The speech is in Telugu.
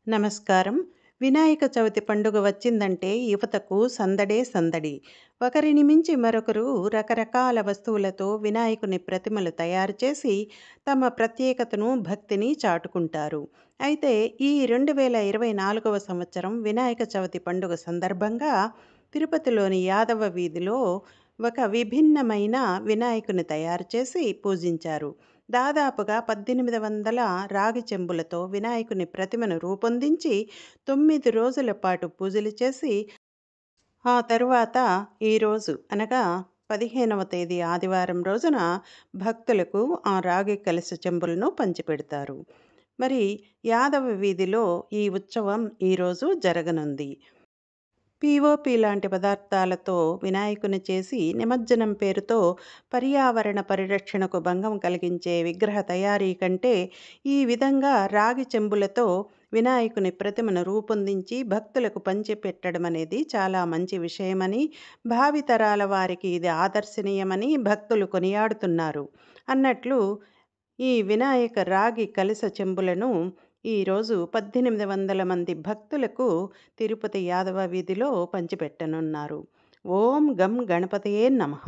నమస్కారం. వినాయక చవితి పండుగ వచ్చిందంటే యువతకు సందడే సందడి. ఒకరిని మించి మరొకరు రకరకాల వస్తువులతో వినాయకుని ప్రతిమలు తయారు చేసి తమ ప్రత్యేకతను, భక్తిని చాటుకుంటారు. అయితే ఈ 2024వ సంవత్సరం వినాయక చవితి పండుగ సందర్భంగా తిరుపతిలోని యాదవ వీధిలో ఒక విభిన్నమైన వినాయకుని తయారు చేసి పూజించారు. దాదాపుగా 1800 రాగి చెంబులతో వినాయకుని ప్రతిమను రూపొందించి 9 రోజుల పాటు పూజలు చేసి, ఆ తరువాత ఈరోజు అనగా 15వ తేదీ ఆదివారం రోజున భక్తులకు ఆ రాగి కలశ చెంబులను పంచిపెడతారు. మరి యాదవ వీధిలో ఈ ఉత్సవం ఈరోజు జరగనుంది. పీఓపీ లాంటి పదార్థాలతో వినాయకుని చేసి నిమజ్జనం పేరుతో పర్యావరణ పరిరక్షణకు భంగం కలిగించే విగ్రహ తయారీ కంటే ఈ విధంగా రాగి చెంబులతో వినాయకుని ప్రతిమను రూపొందించి భక్తులకు పంచిపెట్టడం అనేది చాలా మంచి విషయమని, భావితరాల వారికి ఇది ఆదర్శనీయమని భక్తులు కొనియాడుతున్నారు. అన్నట్లు ఈ వినాయక రాగి కలశ చెంబులను ఈరోజు 1800 మంది భక్తులకు తిరుపతి యాదవ వీధిలో పంచిపెట్టనున్నారు. ఓం గం గణపతయే నమః.